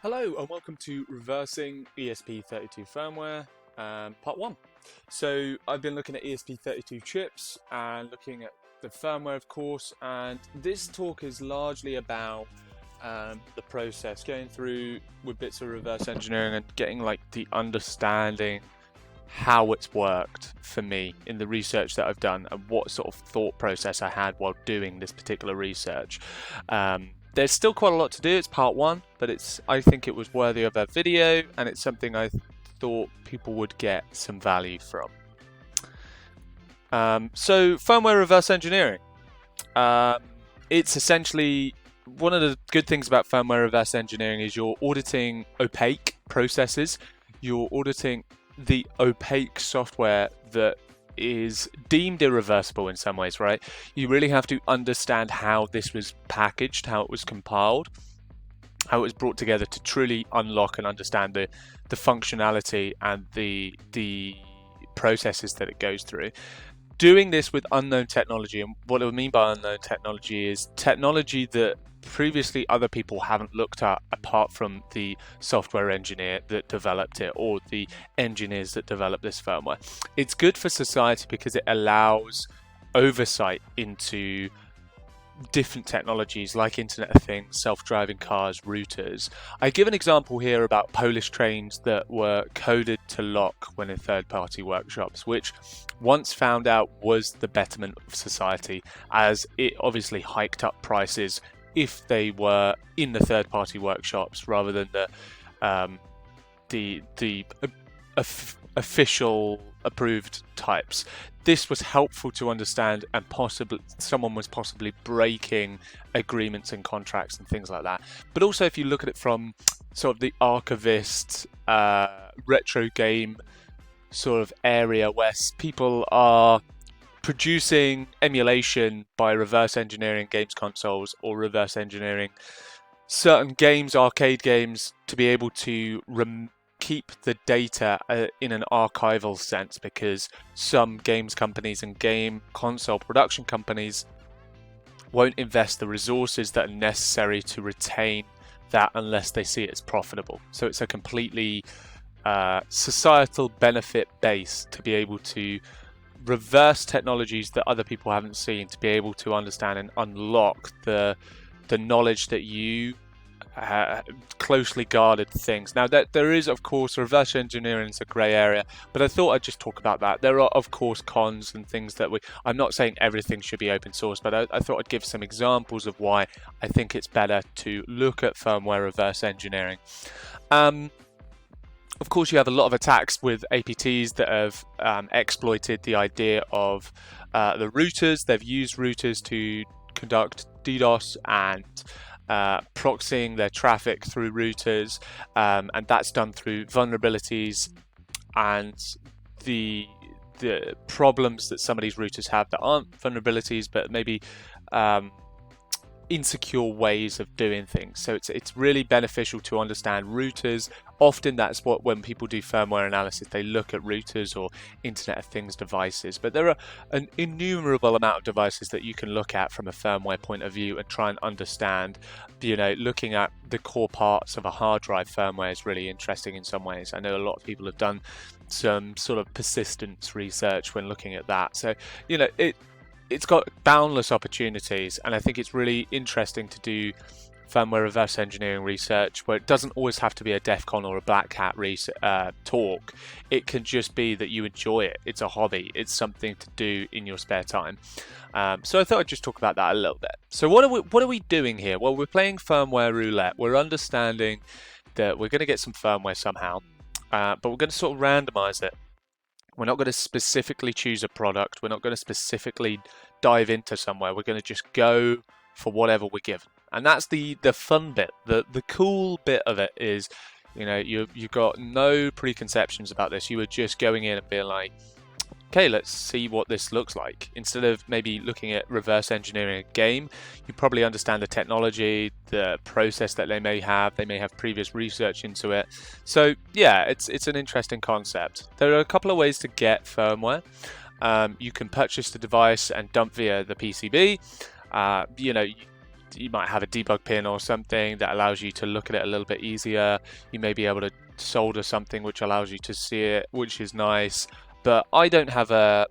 Hello and welcome to Reversing ESP32 Firmware, part 1. So I've been looking at ESP32 chips and looking at the firmware, of course, and this talk is largely about the process, going through with bits of reverse engineering and getting like the understanding how it's worked for me in the research that I've done and what sort of thought process I had while doing this particular research. There's still quite a lot to do. It's part 1, but I think it was worthy of a video, and it's something I thought people would get some value from. So firmware reverse engineering. It's essentially one of the good things about firmware reverse engineering is you're auditing opaque processes. You're auditing the opaque software that is deemed irreversible in some ways, right? You really have to understand how this was packaged, how it was compiled, how it was brought together to truly unlock and understand the functionality and the processes that it goes through. Doing this with unknown technology, and what I mean by unknown technology is technology that previously other people haven't looked at apart from the software engineer that developed it or the engineers that developed this firmware. It's good for society because it allows oversight into different technologies like Internet of Things, self-driving cars, routers. I give an example here about Polish trains that were coded to lock when in third-party workshops, which once found out was the betterment of society, as it obviously hiked up prices if they were in the third-party workshops rather than the official approved types. This was helpful to understand, and possibly someone was possibly breaking agreements and contracts and things like that. But also, if you look at it from sort of the archivist retro game sort of area where people are producing emulation by reverse engineering games consoles or reverse engineering certain games, arcade games, to be able to keep the data in an archival sense, because some games companies and game console production companies won't invest the resources that are necessary to retain that unless they see it as profitable. So it's a completely societal benefit base to be able to reverse technologies that other people haven't seen, to be able to understand and unlock the knowledge that you closely guarded things. Now, that there is, of course, reverse engineering is a grey area, but I thought I'd just talk about that. There are, of course, cons and things that I'm not saying everything should be open source, but I thought I'd give some examples of why I think it's better to look at firmware reverse engineering. Of course, you have a lot of attacks with APTs that have exploited the idea of the routers. They've used routers to conduct DDoS and proxying their traffic through routers, and that's done through vulnerabilities and the problems that some of these routers have that aren't vulnerabilities, but maybe insecure ways of doing things. So it's really beneficial to understand routers. Often that's what, when people do firmware analysis, they look at routers or Internet of Things devices. But there are an innumerable amount of devices that you can look at from a firmware point of view and try and understand. Looking at the core parts of a hard drive firmware is really interesting in some ways. I know a lot of people have done some sort of persistence research when looking at that. So, it's got boundless opportunities, and I think it's really interesting to do firmware reverse engineering research where it doesn't always have to be a DEF CON or a Black Hat talk. It can just be that you enjoy it. It's a hobby. It's something to do in your spare time. So I thought I'd just talk about that a little bit. So what are we doing here? Well, we're playing firmware roulette. We're understanding that we're going to get some firmware somehow, but we're going to sort of randomize it. We're not going to specifically choose a product. We're not going to specifically dive into somewhere. We're going to just go for whatever we're given. And that's the fun bit. The cool bit of it is, you've got no preconceptions about this. You are just going in and being like, okay, let's see what this looks like. Instead of maybe looking at reverse engineering a game, you probably understand the technology, the process that they may have. They may have previous research into it. So yeah, it's an interesting concept. There are a couple of ways to get firmware. You can purchase the device and dump via the PCB. you might have a debug pin or something that allows you to look at it a little bit easier. You may be able to solder something which allows you to see it, which is nice. But I don't have a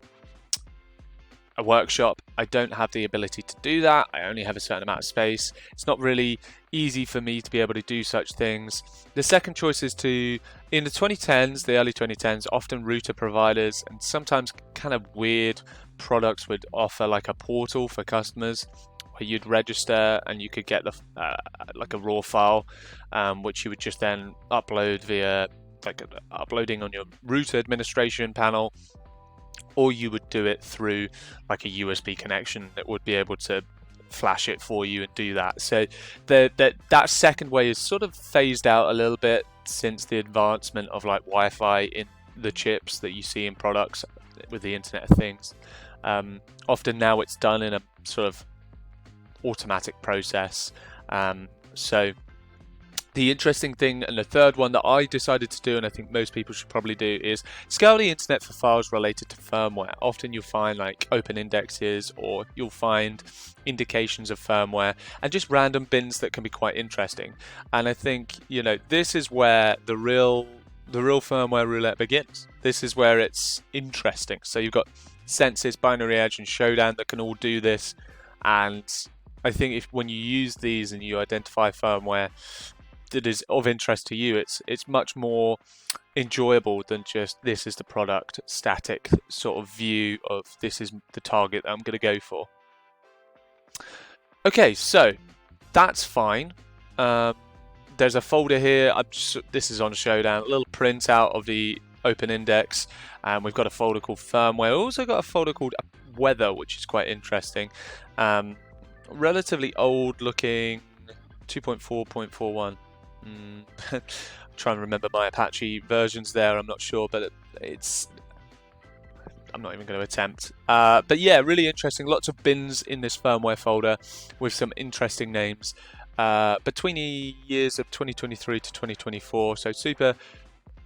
workshop. I don't have the ability to do that. I only have a certain amount of space. It's not really easy for me to be able to do such things. The second choice is to, in the 2010s, the early 2010s, often router providers and sometimes kind of weird products would offer like a portal for customers where you'd register and you could get the like a raw file, which you would just then upload via like uploading on your router administration panel, or you would do it through like a USB connection that would be able to flash it for you and do that. So that second way is sort of phased out a little bit since the advancement of like Wi-Fi in the chips that you see in products with the Internet of Things. Often now it's done in a sort of automatic process. So the interesting thing, and the third one that I decided to do, and I think most people should probably do, is scale the internet for files related to firmware. Often you'll find like open indexes, or you'll find indications of firmware, and just random bins that can be quite interesting. And I think, you know, this is where the real firmware roulette begins. This is where it's interesting. So you've got Census, Binary Edge, and Showdown that can all do this. And I think when you use these and you identify firmware that is of interest to you, it's much more enjoyable than just this is the product, static sort of view of this is the target that I'm going to go for. Okay, so that's fine. There's a folder here. This is on Showdown, a little printout of the open index, and we've got a folder called firmware. We've also got a folder called weather, which is quite interesting. Relatively old looking, 2.4.41. I'm trying to remember my Apache versions there, I'm not sure, but I'm not even going to attempt. But yeah, really interesting. Lots of bins in this firmware folder with some interesting names. Between the years of 2023 to 2024, so super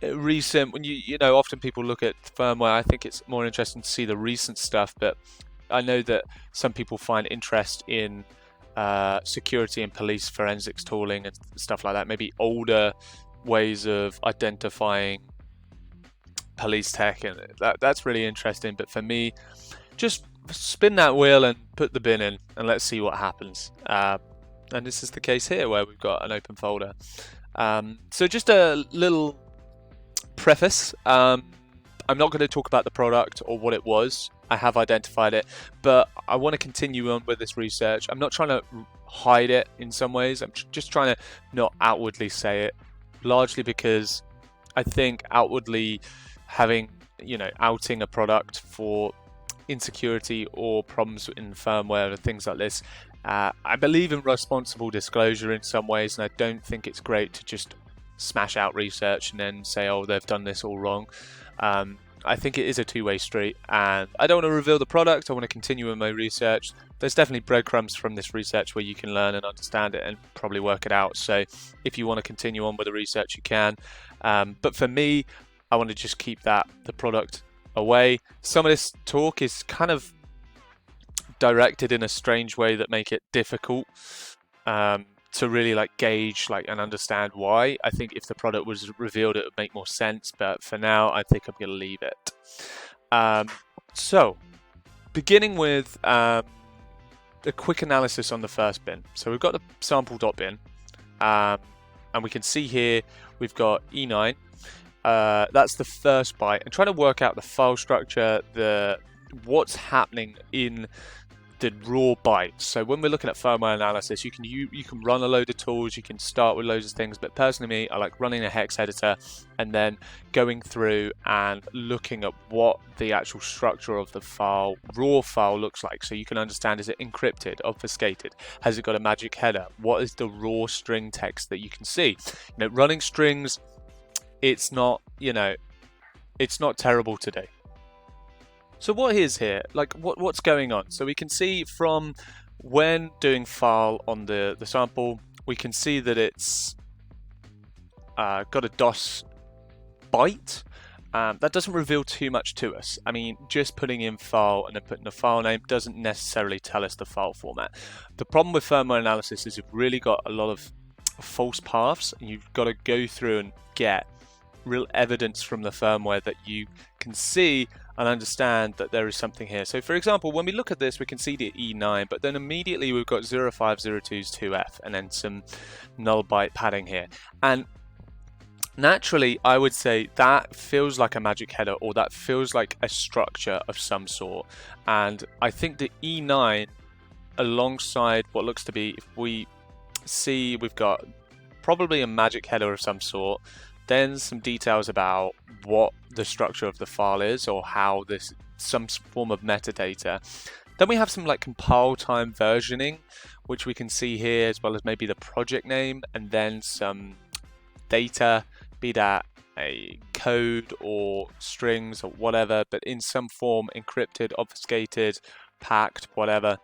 recent. When you know, often people look at firmware, I think it's more interesting to see the recent stuff, but I know that some people find interest in security and police forensics tooling and stuff like that, maybe older ways of identifying police tech, and that's really interesting. But for me, just spin that wheel and put the bin in and let's see what happens. And this is the case here where we've got an open folder. So just a little preface. I'm not going to talk about the product or what it was. I have identified it, but I want to continue on with this research. I'm not trying to hide it in some ways. I'm just trying to not outwardly say it, largely because I think outwardly having, you know, outing a product for insecurity or problems in firmware and things like this, I believe in responsible disclosure in some ways, and I don't think it's great to just smash out research and then say, oh, they've done this all wrong. I think it is a two-way street, and I don't want to reveal the product. I want to continue with my research. There's definitely breadcrumbs from this research where you can learn and understand it and probably work it out. So if you want to continue on with the research, you can. But for me, I want to just keep the product away. Some of this talk is kind of directed in a strange way that make it difficult to really like gauge and understand why. I think if the product was revealed, it would make more sense, but for now I think I'm going to leave it. So beginning with a quick analysis on the first bin. So we've got the sample.bin, and we can see here we've got E9. That's the first byte, and trying to work out the file structure, what's happening in the raw bytes. So when we're looking at firmware analysis, you can run a load of tools, you can start with loads of things, but personally me, I like running a hex editor and then going through and looking at what the actual structure of the raw file looks like, so you can understand, is it encrypted, obfuscated, has it got a magic header, what is the raw string text that you can see. Running strings, it's not terrible today. So what is here? What's going on? So we can see from when doing file on the sample, we can see that it's got a DOS byte, that doesn't reveal too much to us. I mean, just putting in file and then putting the file name doesn't necessarily tell us the file format. The problem with firmware analysis is you've really got a lot of false paths, and you've got to go through and get real evidence from the firmware that you can see and understand that there is something here. So for example, when we look at this, we can see the E9, but then immediately we've got 0502's 2F and then some null byte padding here. And naturally, I would say that feels like a magic header, or that feels like a structure of some sort. And I think the E9, alongside what looks to be, if we see, we've got probably a magic header of some sort, then some details about what the structure of the file is, or how this, some form of metadata. Then we have some like compile time versioning, which we can see here, as well as maybe the project name, and then some data, be that a code or strings or whatever, but in some form encrypted, obfuscated, packed, whatever.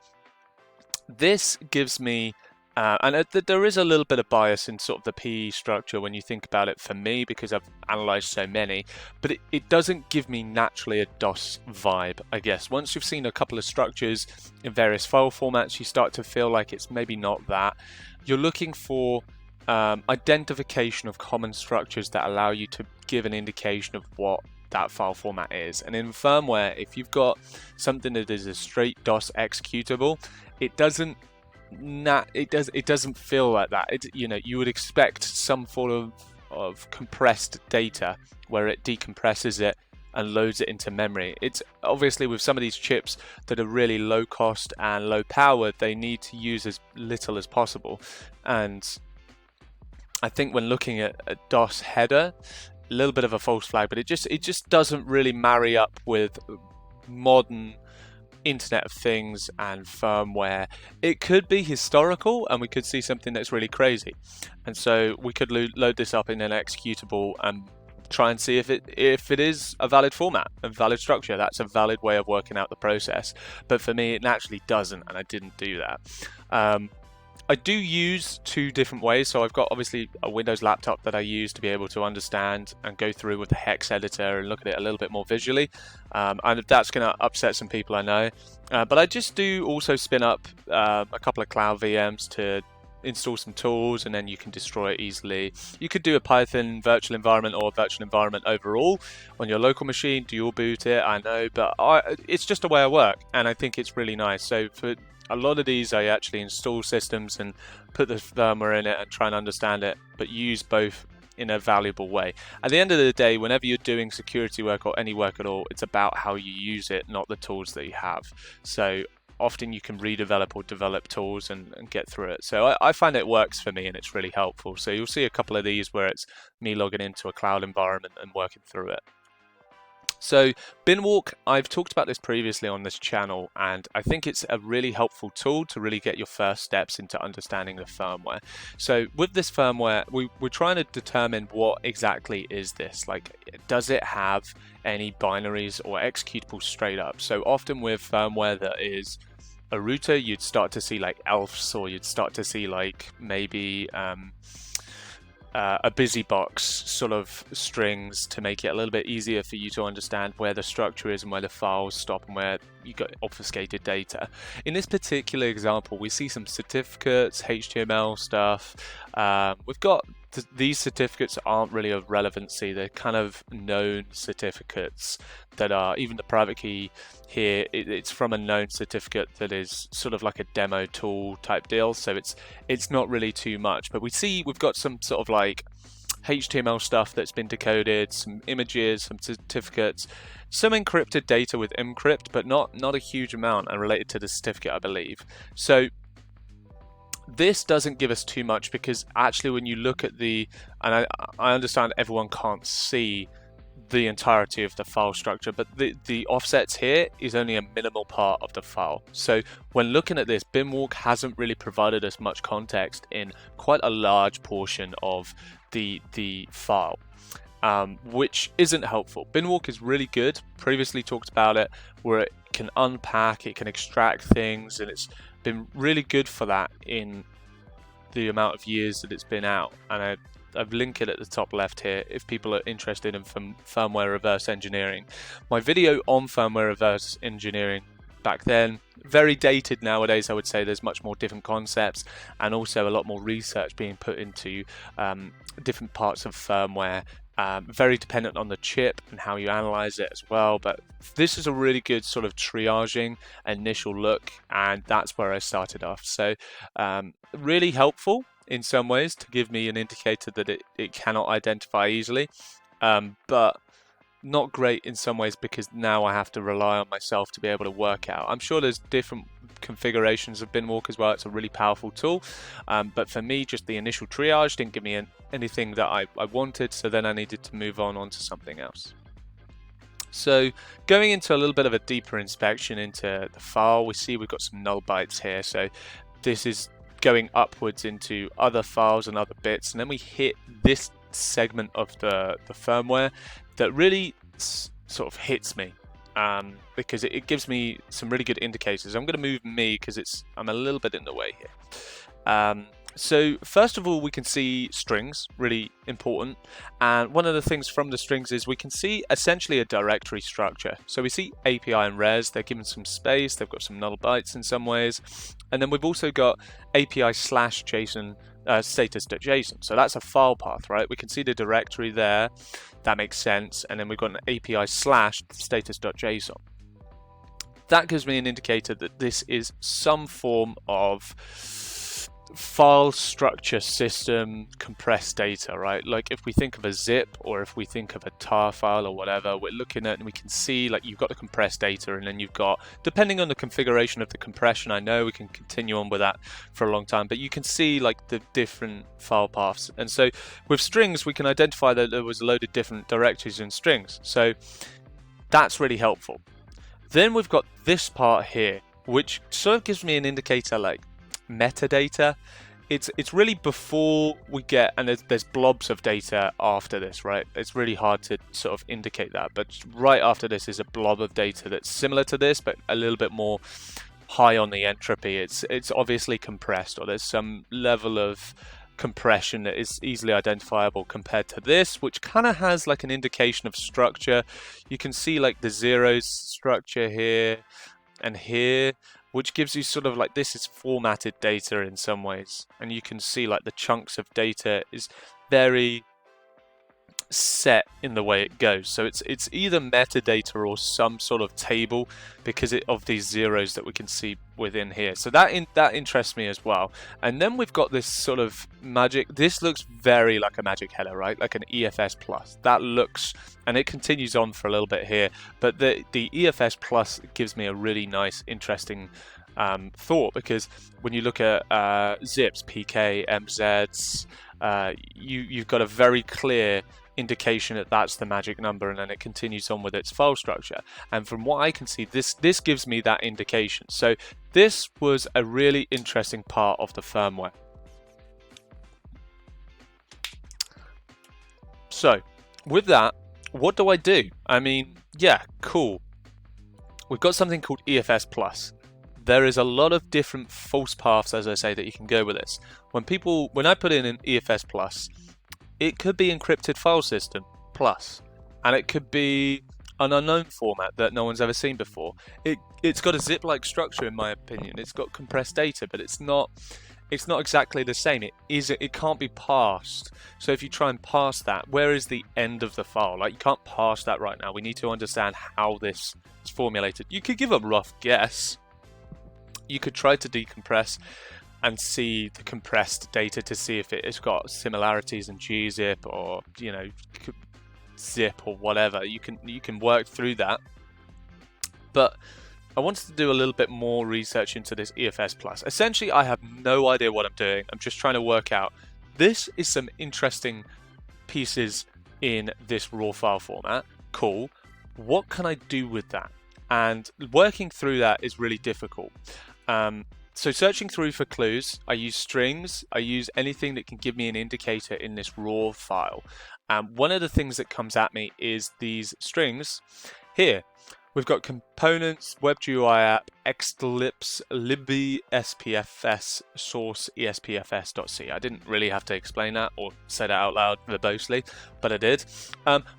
This gives me and there is a little bit of bias in sort of the PE structure when you think about it for me, because I've analyzed so many, but it doesn't give me naturally a DOS vibe, I guess. Once you've seen a couple of structures in various file formats, you start to feel like it's maybe not that. You're looking for identification of common structures that allow you to give an indication of what that file format is. And in firmware, if you've got something that is a straight DOS executable, it doesn't feel like that. You would expect some form of compressed data where it decompresses it and loads it into memory. It's obviously, with some of these chips that are really low cost and low powered, they need to use as little as possible. And I think when looking at a DOS header, a little bit of a false flag, but it just doesn't really marry up with modern Internet of Things and firmware. It could be historical, and we could see something that's really crazy, and so we could load this up in an executable and try and see if it is a valid format, a valid structure. That's a valid way of working out the process. But for me, it naturally doesn't, and I didn't do that. I do use two different ways. So I've got obviously a Windows laptop that I use to be able to understand and go through with the hex editor and look at it a little bit more visually. And that's going to upset some people, I know. But I just do also spin up a couple of cloud VMs to install some tools, and then you can destroy it easily. You could do a Python virtual environment or a virtual environment overall on your local machine, dual boot it, I know, but it's just a way I work, and I think it's really nice. So for a lot of these, I actually install systems and put the firmware in it and try and understand it, but use both in a valuable way. At the end of the day, whenever you're doing security work or any work at all, it's about how you use it, not the tools that you have. So often you can redevelop or develop tools and get through it. So I find it works for me, and it's really helpful. So you'll see a couple of these where it's me logging into a cloud environment and working through it. So binwalk, I've talked about this previously on this channel, and I think it's a really helpful tool to really get your first steps into understanding the firmware. So with this firmware, we're trying to determine what exactly is this. Like, does it have any binaries or executables straight up? So often with firmware that is a router, you'd start to see like ELFs, or you'd start to see like maybe a busy box sort of strings to make it a little bit easier for you to understand where the structure is and where the files stop and where you got obfuscated data. In this particular example, we see some certificates, HTML stuff. We've got these certificates aren't really of relevancy. They're kind of known certificates that are, even the private key here, it's from a known certificate that is sort of like a demo tool type deal. So it's not really too much, but we've got some sort of like HTML stuff that's been decoded, some images, some certificates, some encrypted data with encrypt, but not a huge amount, and related to the certificate, I believe. So this doesn't give us too much, because actually when you look at and I understand everyone can't see the entirety of the file structure, but the offsets here is only a minimal part of the file. So when looking at this, binwalk hasn't really provided us much context in quite a large portion of the file, which isn't helpful. Binwalk is really good. Previously talked about it, where it can unpack, it can extract things, and it's been really good for that in the amount of years that it's been out. And I've linked it at the top left here if people are interested in firmware reverse engineering. My video on firmware reverse engineering back then, very dated nowadays. I would say there's much more different concepts and also a lot more research being put into different parts of firmware. Very dependent on the chip and how you analyze it as well, but this is a really good sort of triaging initial look, and that's where I started off. So really helpful in some ways to give me an indicator that it cannot identify easily, but not great in some ways because now I have to rely on myself to be able to work out. I'm sure there's different configurations of binwalk as well. It's a really powerful tool, but for me, just the initial triage didn't give me anything that I wanted, so then I needed to move on to something else. So going into a little bit of a deeper inspection into the file, we see we've got some null bytes here. So this is going upwards into other files and other bits, and then we hit this segment of the firmware that really sort of hits me, because it gives me some really good indicators. I'm going to move me because I'm a little bit in the way here. So first of all, we can see strings, really important, and one of the things from the strings is we can see essentially a directory structure. So we see API and res, they're given some space, they've got some null bytes in some ways, and then we've also got API/JSON status.json. So that's a file path, right? We can see the directory there, that makes sense, and then we've got an API/status.json. That gives me an indicator that this is some form of file structure system compressed data, right? Like if we think of a zip or if we think of a tar file or whatever, we're looking at and we can see like you've got the compressed data, and then you've got, depending on the configuration of the compression, I know we can continue on with that for a long time, but you can see like the different file paths. And so with strings, we can identify that there was a load of different directories in strings. So that's really helpful. Then we've got this part here, which sort of gives me an indicator like metadata. It's really before we get, and there's blobs of data after this, right? It's really hard to sort of indicate that, but right after this is a blob of data that's similar to this, but a little bit more high on the entropy. It's obviously compressed, or there's some level of compression that is easily identifiable compared to this, which kind of has like an indication of structure. You can see like the zeros structure here and here, which gives you sort of like, this is formatted data in some ways, and you can see like the chunks of data is very set in the way it goes. So it's either metadata or some sort of table because of these zeros that we can see within here. So that interests me as well. And then we've got this sort of magic. This looks very like a magic header, right? Like an EFS plus. That looks, and it continues on for a little bit here, but the EFS plus gives me a really nice, interesting thought, because when you look at zips, PK, MZs, you've got a very clear indication that that's the magic number, and then it continues on with its file structure. And from what I can see, this gives me that indication. So this was a really interesting part of the firmware. So with that, what do I do? I mean, yeah, cool. We've got something called EFS plus. There is a lot of different false paths, as I say, that you can go with this. When I put in an EFS plus, it could be encrypted file system plus, and it could be an unknown format that no one's ever seen before. It's got a zip-like structure, in my opinion. It's got compressed data, but it's not exactly the same. It can't be parsed. So if you try and parse that, where is the end of the file? Like, you can't parse that right now. We need to understand how this is formulated. You could give a rough guess. You could try to decompress and see the compressed data to see if it's got similarities in gzip or, you know, zip or whatever. You can work through that. But I wanted to do a little bit more research into this EFS plus. Essentially, I have no idea what I'm doing. I'm just trying to work out. This is some interesting pieces in this raw file format. Cool. What can I do with that? And working through that is really difficult. So searching through for clues, I use strings, I use anything that can give me an indicator in this raw file. One of the things that comes at me is these strings here. We've got components, WebGUI app, xlips, libespfs, source, ESPFS.c. I didn't really have to explain that or say that out loud verbosely, but I did.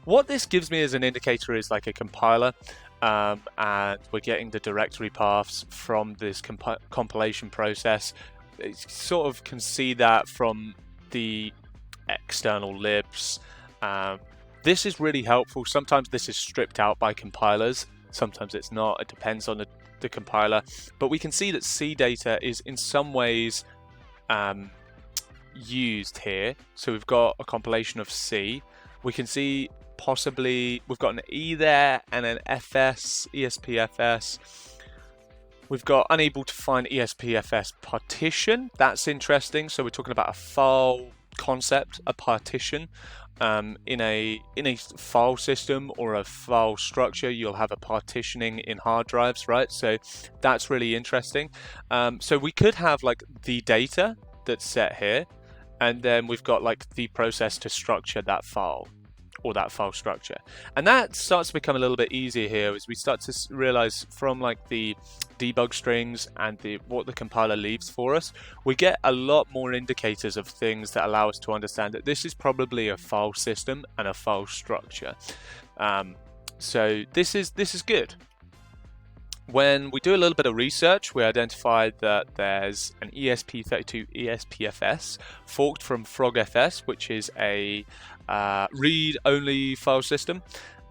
What this gives me as an indicator is like a compiler, and we're getting the directory paths from this compilation process. You sort of can see that from the external libs. This is really helpful. Sometimes this is stripped out by compilers. Sometimes it's not. It depends on the compiler. But we can see that C data is in some ways used here. So we've got a compilation of C. We can see possibly we've got an E there and an FS, ESPFS. We've got unable to find ESPFS partition. That's interesting. So we're talking about a file concept, a partition. In a file system or a file structure, you'll have a partitioning in hard drives, right? So that's really interesting. So we could have like the data that's set here, and then we've got like the process to structure that file or that file structure. And that starts to become a little bit easier here as we start to realize from like the debug strings and what the compiler leaves for us, we get a lot more indicators of things that allow us to understand that this is probably a file system and a file structure. So this is good. When we do a little bit of research, we identified that there's an ESP32 ESPFS forked from FrogFS, which is a read-only file system,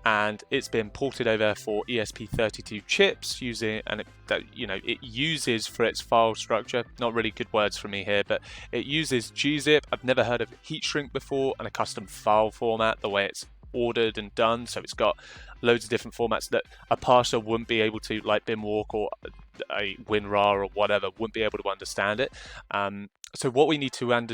and it's been ported over for ESP32 chips using, and it uses for its file structure, not really good words for me here, but it uses gzip. I've never heard of heat shrink before, and a custom file format, the way it's ordered and done. So it's got loads of different formats that a parser wouldn't be able to, like binwalk or a WinRAR or whatever, wouldn't be able to understand it. So what we need to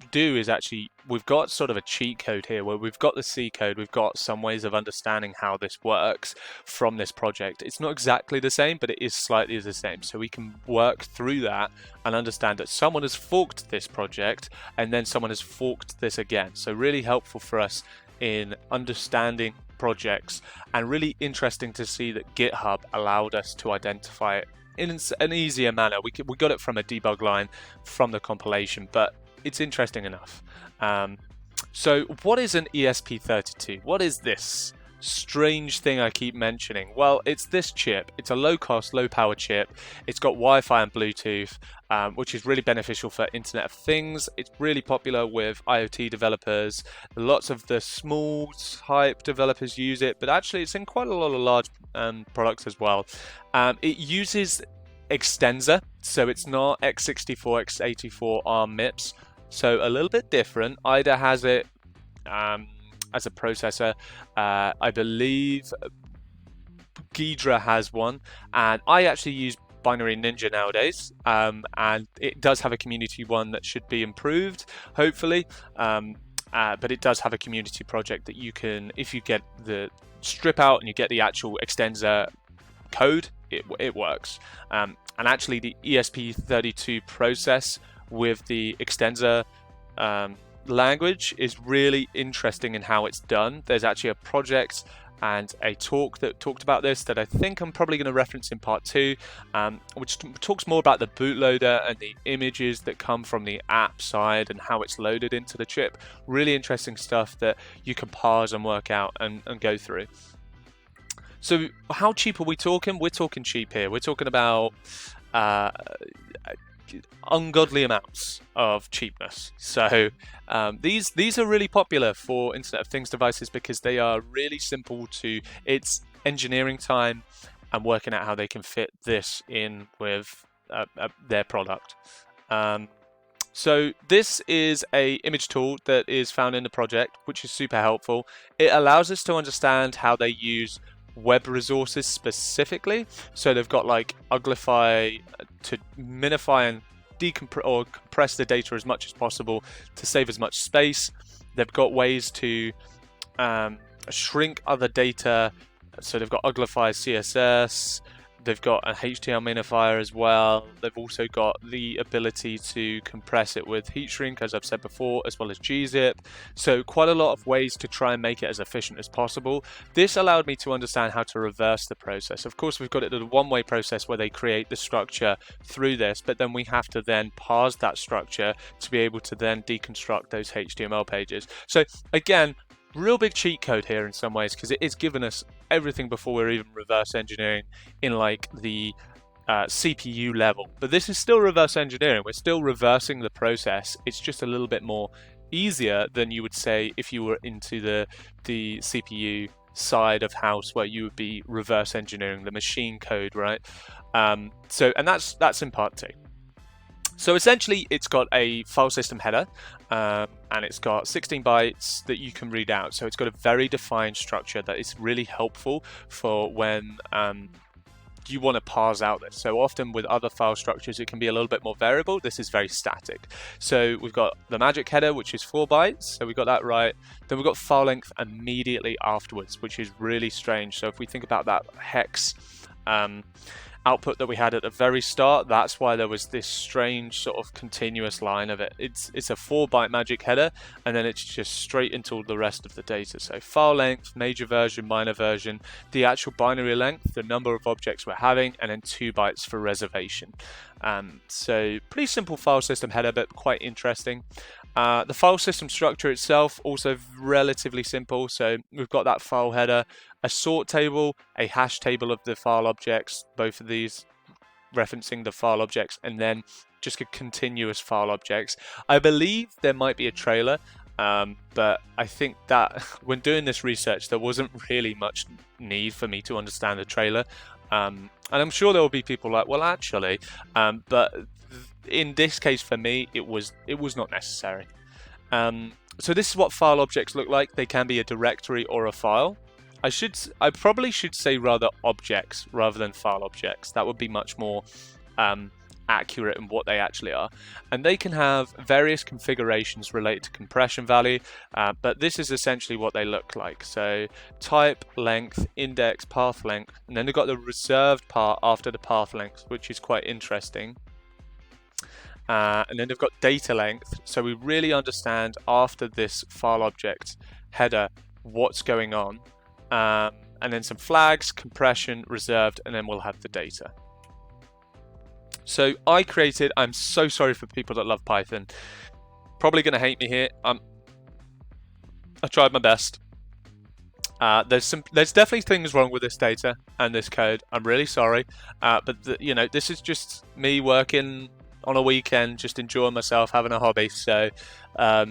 do is actually, we've got sort of a cheat code here where we've got the C code, we've got some ways of understanding how this works from this project. It's not exactly the same, but it is slightly the same. So we can work through that and understand that someone has forked this project and then someone has forked this again. So really helpful for us in understanding projects, and really interesting to see that GitHub allowed us to identify it in an easier manner. We got it from a debug line from the compilation, but it's interesting enough. So what is an ESP32? What is this strange thing I keep mentioning? Well, it's this chip. It's a low-cost, low-power chip. It's got Wi-Fi and Bluetooth, which is really beneficial for Internet of Things. It's really popular with IoT developers. Lots of the small type developers use it, but actually it's in quite a lot of large products as well. It uses Extensor, so it's not x64, x84 ARM MIPS, so a little bit different. IDA has it as a processor. I believe Ghidra has one, and I actually use Binary Ninja nowadays, and it does have a community one that should be improved, hopefully, but it does have a community project that you can, if you get the strip out and you get the actual Extensor code, it works. And actually the ESP32 process with the Extensor language is really interesting in how it's done. There's actually a project and a talk that talked about this that I think I'm probably going to reference in part 2, which talks more about the bootloader and the images that come from the app side and how it's loaded into the chip. Really interesting stuff that you can parse and work out and go through. So how cheap are we talking? We're talking cheap here. We're talking about ungodly amounts of cheapness. So these are really popular for Internet of Things devices because they are really simple to, it's engineering time and working out how they can fit this in with their product. So this is a image tool that is found in the project, which is super helpful. It allows us to understand how they use web resources specifically. So they've got like Uglify to minify and decompress or compress the data as much as possible to save as much space. They've got ways to shrink other data. So they've got Uglify CSS. They've got an HTML minifier as well. They've also got the ability to compress it with heat shrink, as I've said before, as well as gzip. So quite a lot of ways to try and make it as efficient as possible. This allowed me to understand how to reverse the process. Of course, we've got it as a one-way process where they create the structure through this, but then we have to then parse that structure to be able to then deconstruct those HTML pages. So again, real big cheat code here in some ways, because it is giving us everything before we're even reverse engineering in like the CPU level. But this is still reverse engineering. We're still reversing the process. It's just a little bit more easier than you would say if you were into the CPU side of house, where you would be reverse engineering the machine code, right? And that's in part 2. So essentially, it's got a file system header, and it's got 16 bytes that you can read out. So it's got a very defined structure that is really helpful for when you want to parse out this. So often with other file structures, it can be a little bit more variable. This is very static. So we've got the magic header, which is 4 bytes. So we got that right. Then we've got file length immediately afterwards, which is really strange. So if we think about that hex output that we had at the very start, that's why there was this strange sort of continuous line of it. It's a 4-byte magic header, and then it's just straight into all the rest of the data. So file length, major version, minor version, the actual binary length, the number of objects we're having, and then 2 bytes for reservation. So pretty simple file system header, but quite interesting. The file system structure itself also relatively simple. So we've got that file header, a sort table, a hash table of the file objects, both of these referencing the file objects, and then just a continuous file objects. I believe there might be a trailer, but I think that when doing this research, there wasn't really much need for me to understand the trailer. And I'm sure there will be people like, well, actually, but in this case for me, it was not necessary. So this is what file objects look like. They can be a directory or a file. I probably should say rather objects rather than file objects. That would be much more accurate in what they actually are. And they can have various configurations related to compression value, but this is essentially what they look like. So type, length, index, path length, and then they've got the reserved part after the path length, which is quite interesting. And then they've got data length, so we really understand after this file object header what's going on. And then some flags, compression, reserved, and then we'll have the data. So I'm so sorry for people that love Python. Probably going to hate me here. I tried my best. There's definitely things wrong with this data and this code. I'm really sorry. But this is just me working on a weekend, just enjoying myself, having a hobby. So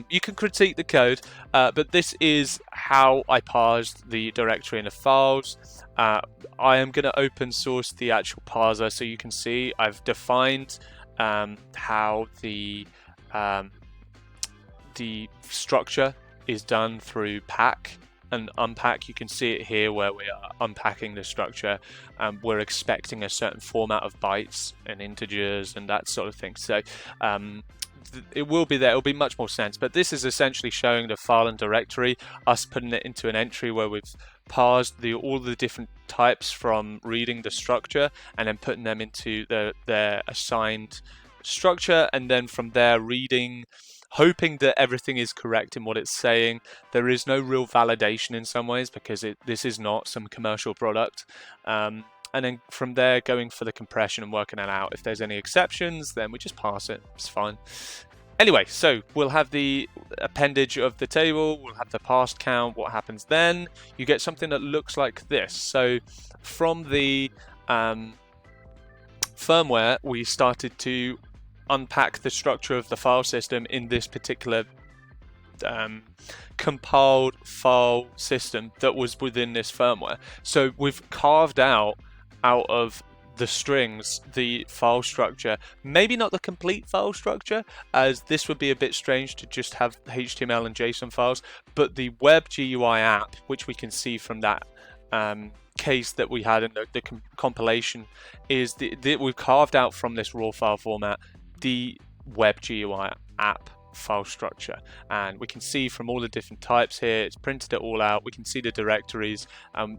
you can critique the code, but this is how I parsed the directory and the files. I am going to open source the actual parser, so you can see I've defined how the structure is done through pack and unpack. You can see it here where we are unpacking the structure. We're expecting a certain format of bytes and integers and that sort of thing. So it will be there. It'll be much more sense. But this is essentially showing the file and directory, us putting it into an entry where we've parsed all the different types from reading the structure and then putting them into their assigned structure, and then from there reading, hoping that everything is correct in what it's saying. There is no real validation in some ways because this is not some commercial product. And then from there going for the compression and working it out. If there's any exceptions, then we just pass it. It's fine. Anyway, so we'll have the appendage of the table, we'll have the parsed count. What happens then? You get something that looks like this. So from the firmware, we started to unpack the structure of the file system in this particular compiled file system that was within this firmware. So we've carved out of the strings the file structure, maybe not the complete file structure, as this would be a bit strange to just have HTML and JSON files, but the web GUI app, which we can see from that case that we had in the compilation, is we've carved out from this raw file format the web GUI app file structure, and we can see from all the different types here, it's printed it all out. We can see the directories.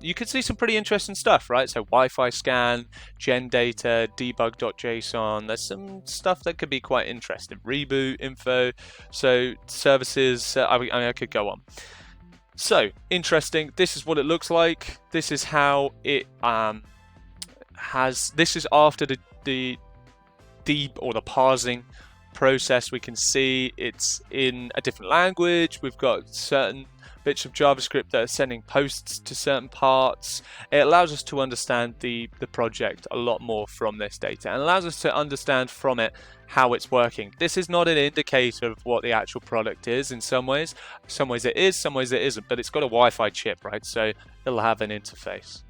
You can see some pretty interesting stuff, right? So Wi-Fi scan, gen data, debug.json. There's some stuff that could be quite interesting. Reboot info, so services. I could go on. So interesting. This is what it looks like. This is how it this is after the parsing process. We can see it's in a different language. We've got certain bits of JavaScript that are sending posts to certain parts. It allows us to understand the project a lot more from this data, and allows us to understand from it how it's working. This is not an indicator of what the actual product is in some ways. Some ways it is, some ways it isn't, but it's got a Wi-Fi chip, right? So it'll have an interface.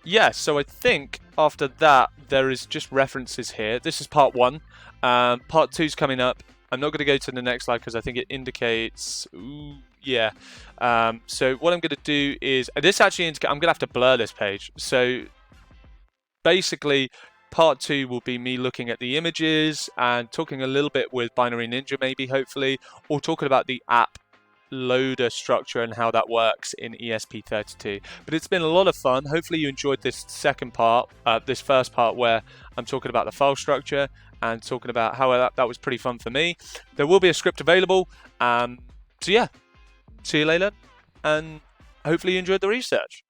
Yeah, so I think after that, there is just references here. This is part 1. Part 2 is coming up. I'm not going to go to the next slide because I think it indicates... yeah. So what I'm going to do is... This actually indicates... I'm going to have to blur this page. So basically, part 2 will be me looking at the images and talking a little bit with Binary Ninja, maybe, hopefully, or talking about the app loader structure and how that works in ESP32. But it's been a lot of fun. Hopefully you enjoyed this second part, this first part where I'm talking about the file structure and talking about how that was pretty fun for me. There will be a script available. So yeah, see you later, and hopefully you enjoyed the research.